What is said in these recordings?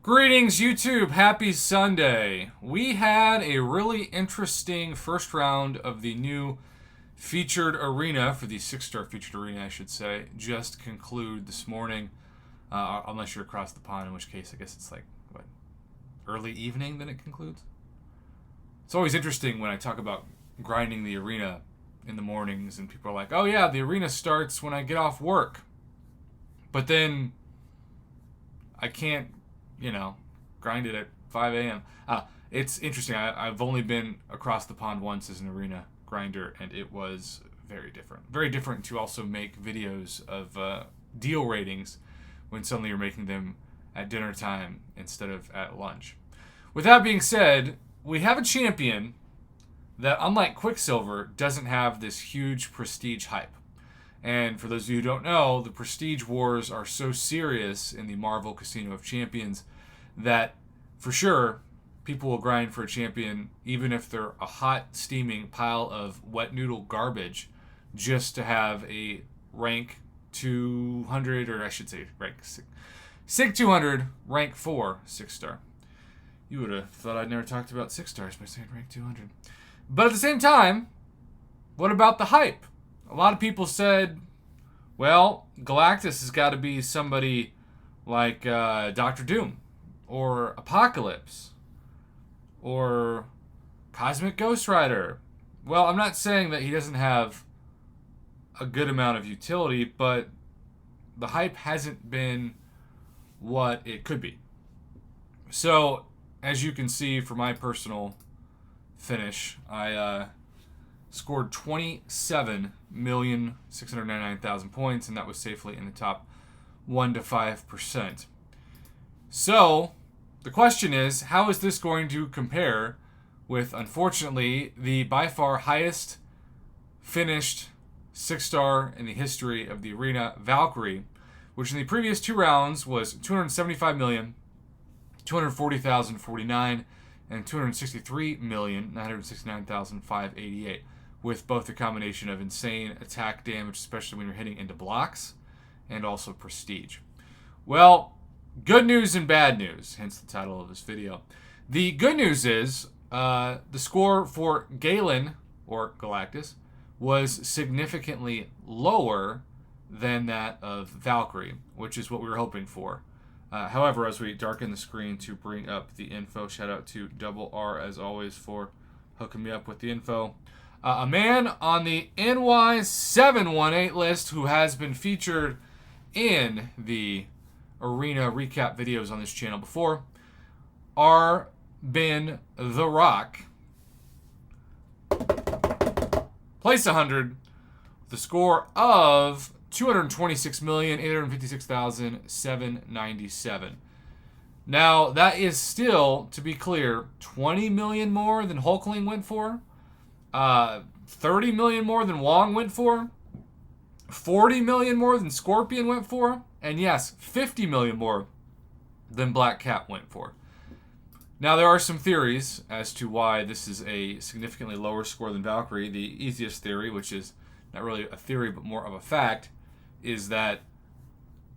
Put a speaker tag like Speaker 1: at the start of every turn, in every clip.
Speaker 1: Greetings, YouTube. Happy Sunday. We had a really interesting first round of the new featured arena, for the six-star featured arena, I should say, just conclude this morning. Unless you're across the pond, in which case I guess it's like, what, early evening then it concludes? It's always interesting when I talk about grinding the arena in the mornings and people are like, oh yeah, the arena starts when I get off work. But then I can't, grind it at 5 a.m. It's interesting. I've only been across the pond once as an arena grinder, and it was very different. Very different to also make videos of deal ratings when suddenly you're making them at dinner time instead of at lunch. With that being said, we have a champion that, unlike Quicksilver, doesn't have this huge prestige hype. And for those of you who don't know, the prestige wars are so serious in the Marvel Casino of Champions that, for sure, people will grind for a champion even if they're a hot, steaming pile of wet noodle garbage just to have a rank 200, or I should say rank SIG 200, rank 4 6-star. You would have thought I'd never talked about 6 stars by saying rank 200. But at the same time, what about the hype? A lot of people said, well, Galactus has got to be somebody like Doctor Doom or Apocalypse or Cosmic Ghost Rider. Well, I'm not saying that he doesn't have a good amount of utility, but the hype hasn't been what it could be. So, as you can see for my personal finish, I scored 27,699,000 points, and that was safely in the top 1 to 5%. So, the question is, how is this going to compare with, unfortunately, the by far highest finished 6-star in the history of the arena, Valkyrie, which in the previous 2 rounds was 275,240,049 and 263,969,588, with both a combination of insane attack damage, especially when you're hitting into blocks, and also prestige. Well, good news and bad news, hence the title of this video. The good news is the score for Galen, or Galactus, was significantly lower than that of Valkyrie, which is what we were hoping for. However, as we darken the screen to bring up the info, shout out to Double R as always for hooking me up with the info. A man on the NY718 list who has been featured in the arena recap videos on this channel before are been The Rock. Place 100, the score of 226,856,797. Now, that is still, to be clear, 20 million more than Hulkling went for, 30 million more than Wong went for, 40 million more than Scorpion went for, and yes, 50 million more than Black Cat went for. Now, there are some theories as to why this is a significantly lower score than Valkyrie. The easiest theory, which is not really a theory but more of a fact, is that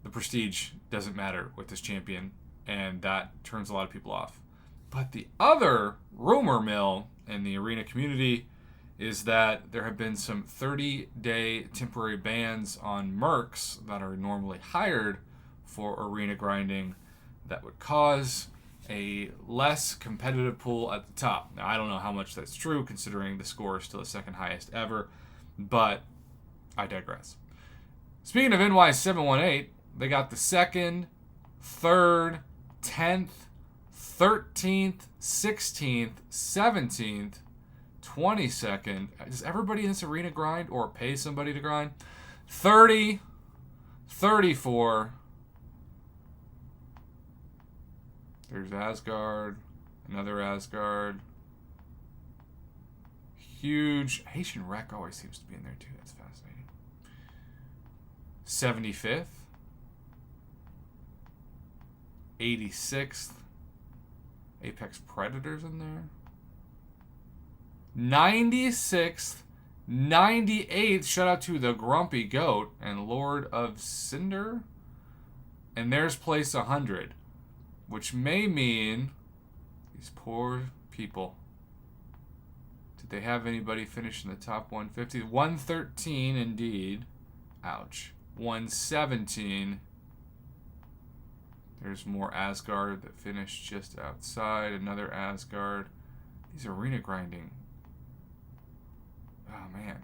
Speaker 1: the prestige doesn't matter with this champion, and that turns a lot of people off. But the other rumor mill in the arena community is that there have been some 30-day temporary bans on mercs that are normally hired for arena grinding that would cause a less competitive pool at the top. Now, I don't know how much that's true, considering the score is still the second highest ever, but I digress. Speaking of NY718, they got the 2nd, 3rd, 10th, 13th, 16th, 17th, 22nd. Does everybody in this arena grind or pay somebody to grind? 30, 34. There's Asgard, another Asgard. Huge. Haitian Wreck always seems to be in there too. That's fascinating. 75th, 86th, Apex Predators in there, 96th, 98th, shout out to the Grumpy Goat and Lord of Cinder, and there's place 100. which may mean these poor people. Did they have anybody finish in the top 150? 113 indeed. Ouch. 117. There's more Asgard that finished just outside. Another Asgard. These arena grinding. Oh, man.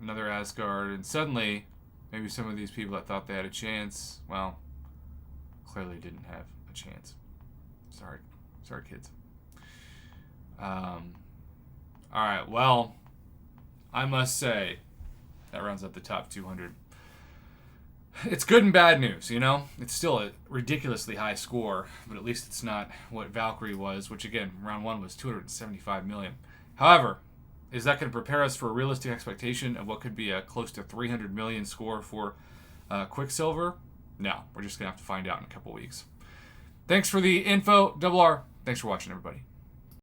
Speaker 1: Another Asgard. And suddenly, maybe some of these people that thought they had a chance, well, clearly didn't have a chance. Sorry, kids. All right, well, I must say, that rounds up the top 200. It's good and bad news, you know? It's still a ridiculously high score, but at least it's not what Valkyrie was, which again, round 1 was 275 million. However, is that going to prepare us for a realistic expectation of what could be a close to 300 million score for Quicksilver? No, we're just going to have to find out in a couple weeks. Thanks for the info, Double R. Thanks for watching, everybody.